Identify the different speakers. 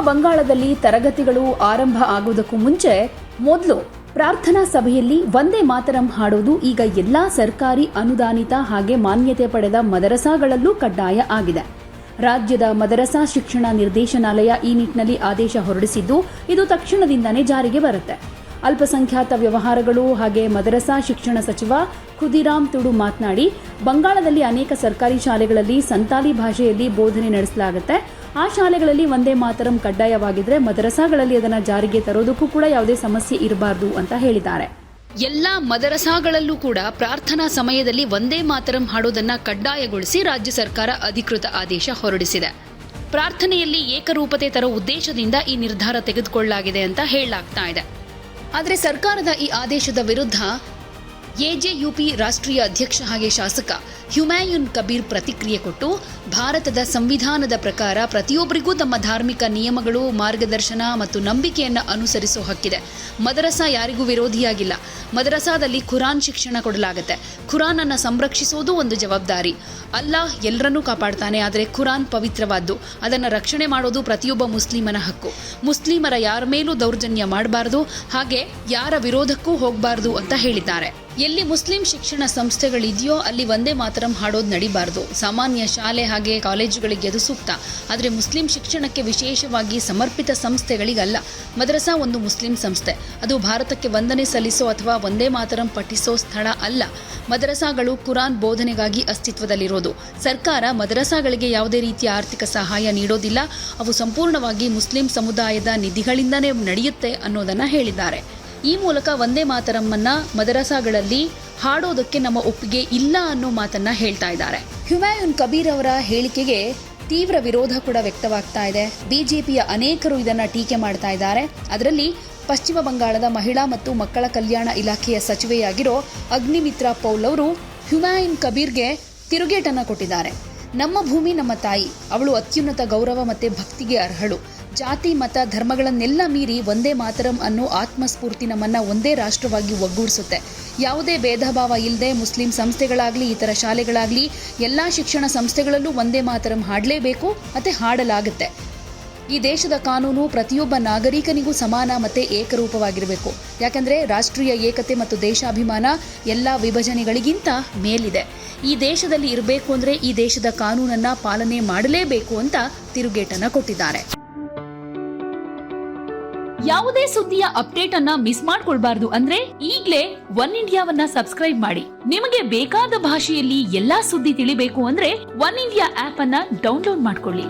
Speaker 1: ಬಂಗಾಳದಲ್ಲಿ ತರಗತಿಗಳು ಆರಂಭ ಆಗುವುದಕ್ಕೂ ಮುಂಚೆ ಮೊದಲು ಪ್ರಾರ್ಥನಾ ಸಭೆಯಲ್ಲಿ ವಂದೇ ಮಾತರಂ ಹಾಡೋದು ಈಗ ಎಲ್ಲಾ ಸರ್ಕಾರಿ ಅನುದಾನಿತ ಹಾಗೆ ಮಾನ್ಯತೆ ಪಡೆದ ಮದರಸಾಗಳಲ್ಲೂ ಕಡ್ಡಾಯ ಆಗಿದೆ. ರಾಜ್ಯದ ಮದರಸಾ ಶಿಕ್ಷಣ ನಿರ್ದೇಶನಾಲಯ ಈ ನಿಟ್ಟಿನಲ್ಲಿ ಆದೇಶ ಹೊರಡಿಸಿದ್ದು, ಇದು ತಕ್ಷಣದಿಂದನೇ ಜಾರಿಗೆ ಬರುತ್ತೆ. ಅಲ್ಪಸಂಖ್ಯಾತ ವ್ಯವಹಾರಗಳು ಹಾಗೆ ಮದರಸಾ ಶಿಕ್ಷಣ ಸಚಿವ ಖುದಿರಾಮ್ ತುಡು ಮಾತನಾಡಿ, ಬಂಗಾಳದಲ್ಲಿ ಅನೇಕ ಸರ್ಕಾರಿ ಶಾಲೆಗಳಲ್ಲಿ ಸಂತಾಲಿ ಭಾಷೆಯಲ್ಲಿ ಬೋಧನೆ ನಡೆಸಲಾಗುತ್ತೆ. ಆ ಶಾಲೆಗಳಲ್ಲಿ ವಂದೇ ಮಾತರಂ ಕಡ್ಡಾಯವಾಗಿದ್ರೆ ಮದರಸಾಗಳಲ್ಲಿ ಅದನ್ನು ಜಾರಿಗೆ ತರೋದಕ್ಕೂ ಕೂಡ ಯಾವುದೇ ಸಮಸ್ಯೆ ಇರಬಾರದು ಅಂತ ಹೇಳಿದ್ದಾರೆ.
Speaker 2: ಎಲ್ಲಾ ಮದರಸಾಗಳಲ್ಲೂ ಕೂಡ ಪ್ರಾರ್ಥನಾ ಸಮಯದಲ್ಲಿ ವಂದೇ ಮಾತರಂ ಹಾಡೋದನ್ನ ಕಡ್ಡಾಯಗೊಳಿಸಿ ರಾಜ್ಯ ಸರ್ಕಾರ ಅಧಿಕೃತ ಆದೇಶ ಹೊರಡಿಸಿದೆ. ಪ್ರಾರ್ಥನೆಯಲ್ಲಿ ಏಕರೂಪತೆ ತರೋ ಉದ್ದೇಶದಿಂದ ಈ ನಿರ್ಧಾರ ತೆಗೆದುಕೊಳ್ಳಲಾಗಿದೆ ಅಂತ ಹೇಳಲಾಗ್ತಾ ಇದೆ. ಆದರೆ ಸರ್ಕಾರದ ಈ ಆದೇಶದ ವಿರುದ್ಧ ಎಜೆಯುಪಿ ರಾಷ್ಟ್ರೀಯ ಅಧ್ಯಕ್ಷ ಹಾಗೆ ಶಾಸಕ ಹುಮಾಯೂನ್ ಕಬೀರ್ ಪ್ರತಿಕ್ರಿಯೆ ಕೊಟ್ಟು, ಭಾರತದ ಸಂವಿಧಾನದ ಪ್ರಕಾರ ಪ್ರತಿಯೊಬ್ಬರಿಗೂ ತಮ್ಮ ಧಾರ್ಮಿಕ ನಿಯಮಗಳು, ಮಾರ್ಗದರ್ಶನ ಮತ್ತು ನಂಬಿಕೆಯನ್ನು ಅನುಸರಿಸೋ ಹಕ್ಕಿದೆ. ಮದರಸಾ ಯಾರಿಗೂ ವಿರೋಧಿಯಾಗಿಲ್ಲ. ಮದರಸಾದಲ್ಲಿ ಖುರಾನ್ ಶಿಕ್ಷಣ ಕೊಡಲಾಗುತ್ತೆ. ಖುರಾನ್ ಅನ್ನು ಸಂರಕ್ಷಿಸೋದು ಒಂದು ಜವಾಬ್ದಾರಿ. ಅಲ್ಲಾಹ್ ಎಲ್ಲರನ್ನೂ ಕಾಪಾಡ್ತಾನೆ, ಆದರೆ ಖುರಾನ್ ಪವಿತ್ರವಾದ್ದು. ಅದನ್ನು ರಕ್ಷಣೆ ಮಾಡೋದು ಪ್ರತಿಯೊಬ್ಬ ಮುಸ್ಲಿಮನ ಹಕ್ಕು. ಮುಸ್ಲಿಮರ ಯಾರ ಮೇಲೂ ದೌರ್ಜನ್ಯ ಮಾಡಬಾರದು, ಹಾಗೆ ಯಾರ ವಿರೋಧಕ್ಕೂ ಹೋಗಬಾರದು ಅಂತ ಹೇಳಿದ್ದಾರೆ. ಎಲ್ಲಿ ಮುಸ್ಲಿಂ ಶಿಕ್ಷಣ ಸಂಸ್ಥೆಗಳಿದೆಯೋ ಅಲ್ಲಿ ವಂದೇ ಮಾತರಂ ಹಾಡೋದು ನಡಿಬಾರದು. ಸಾಮಾನ್ಯ ಶಾಲೆ ಹಾಗೆ ಕಾಲೇಜುಗಳಿಗೆ ಅದು ಸೂಕ್ತ, ಆದರೆ ಮುಸ್ಲಿಂ ಶಿಕ್ಷಣಕ್ಕೆ ವಿಶೇಷವಾಗಿ ಸಮರ್ಪಿತ ಸಂಸ್ಥೆಗಳಿಗಲ್ಲ. ಮದರಸಾ ಒಂದು ಮುಸ್ಲಿಂ ಸಂಸ್ಥೆ, ಅದು ಭಾರತಕ್ಕೆ ವಂದನೆ ಸಲ್ಲಿಸೋ ಅಥವಾ ವಂದೇ ಮಾತರಂ ಪಠಿಸೋ ಸ್ಥಳ ಅಲ್ಲ. ಮದರಸಾಗಳು ಕುರಾನ್ ಬೋಧನೆಗಾಗಿ ಅಸ್ತಿತ್ವದಲ್ಲಿರೋದು. ಸರ್ಕಾರ ಮದರಸಾಗಳಿಗೆ ಯಾವುದೇ ರೀತಿಯ ಆರ್ಥಿಕ ಸಹಾಯ ನೀಡೋದಿಲ್ಲ. ಅವು ಸಂಪೂರ್ಣವಾಗಿ ಮುಸ್ಲಿಂ ಸಮುದಾಯದ ನಿಧಿಗಳಿಂದನೇ ನಡೆಯುತ್ತೆ ಅನ್ನೋದನ್ನ ಹೇಳಿದ್ದಾರೆ. ಈ ಮೂಲಕ ವಂದೇ ಮಾತರಮ್ಮನ್ನ ಮದರಸಾಗಳಲ್ಲಿ ಹಾಡೋದಕ್ಕೆ ನಮ್ಮ ಒಪ್ಪಿಗೆ ಇಲ್ಲ ಅನ್ನೋ ಮಾತನ್ನ ಹೇಳ್ತಾ ಇದ್ದಾರೆ. ಹುಮಾಯೂನ್ ಕಬೀರ್ ಅವರ ಹೇಳಿಕೆಗೆ ತೀವ್ರ ವಿರೋಧ ಕೂಡ ವ್ಯಕ್ತವಾಗ್ತಾ ಇದೆ. ಬಿಜೆಪಿಯ ಅನೇಕರು ಇದನ್ನ ಟೀಕೆ ಮಾಡ್ತಾ ಇದ್ದಾರೆ. ಅದರಲ್ಲಿ ಪಶ್ಚಿಮ ಬಂಗಾಳದ ಮಹಿಳಾ ಮತ್ತು ಮಕ್ಕಳ ಕಲ್ಯಾಣ ಇಲಾಖೆಯ ಸಚಿವೆಯಾಗಿರೋ ಅಗ್ನಿಮಿತ್ರಾ ಪೌಲ್ ಅವರು ಹುಮಾಯೂನ್ ಕಬೀರ್ಗೆ ತಿರುಗೇಟನ್ನ ಕೊಟ್ಟಿದ್ದಾರೆ. ನಮ್ಮ ಭೂಮಿ ನಮ್ಮ ತಾಯಿ, ಅವಳು ಅತ್ಯುನ್ನತ ಗೌರವ ಮತ್ತೆ ಭಕ್ತಿಗೆ ಅರ್ಹಳು. ಜಾತಿ ಮತ ಧರ್ಮಗಳನ್ನೆಲ್ಲ ಮೀರಿ ವಂದೇ ಮಾತರಂ ಅನ್ನೋ ಆತ್ಮಸ್ಫೂರ್ತಿ ನಮ್ಮನ್ನ ಒಂದೇ ರಾಷ್ಟ್ರವಾಗಿ ಒಗ್ಗೂಡಿಸುತ್ತೆ. ಯಾವುದೇ ಭೇದ ಭಾವ ಇಲ್ಲದೆ ಮುಸ್ಲಿಂ ಸಂಸ್ಥೆಗಳಾಗ್ಲಿ ಇತರ ಶಾಲೆಗಳಾಗ್ಲಿ ಎಲ್ಲಾ ಶಿಕ್ಷಣ ಸಂಸ್ಥೆಗಳಲ್ಲೂ ವಂದೇ ಮಾತರಂ ಹಾಡಲೇಬೇಕು ಮತ್ತೆ ಹಾಡಲಾಗುತ್ತೆ. ಈ ದೇಶದ ಕಾನೂನು ಪ್ರತಿಯೊಬ್ಬ ನಾಗರಿಕನಿಗೂ ಸಮಾನ ಮತ್ತೆ ಏಕರೂಪವಾಗಿರಬೇಕು. ಯಾಕಂದ್ರೆ ರಾಷ್ಟ್ರೀಯ ಏಕತೆ ಮತ್ತು ದೇಶಾಭಿಮಾನ ಎಲ್ಲಾ ವಿಭಜನೆಗಳಿಗಿಂತ ಮೇಲಿದೆ. ಈ ದೇಶದಲ್ಲಿ ಇರಬೇಕು ಅಂದ್ರೆ ಈ ದೇಶದ ಕಾನೂನನ್ನ ಪಾಲನೆ ಮಾಡಲೇಬೇಕು ಅಂತ ತಿರುಗೇಟನ್ನ ಕೊಟ್ಟಿದ್ದಾರೆ.
Speaker 1: ಯಾವುದೇ ಸುದ್ದಿಯ ಅಪ್ಡೇಟ್ ಅನ್ನ ಮಿಸ್ ಮಾಡ್ಕೊಳ್ಬಾರ್ದು ಅಂದ್ರೆ ಈಗ್ಲೇ ಒನ್ ಇಂಡಿಯಾವನ್ನ ಸಬ್ಸ್ಕ್ರೈಬ್ ಮಾಡಿ. ನಿಮಗೆ ಬೇಕಾದ ಭಾಷೆಯಲ್ಲಿ ಎಲ್ಲಾ ಸುದ್ದಿ ತಿಳಿಬೇಕು ಅಂದ್ರೆ ಒನ್ ಇಂಡಿಯಾ ಆಪ್ ಅನ್ನ ಡೌನ್ಲೋಡ್ ಮಾಡ್ಕೊಳ್ಳಿ.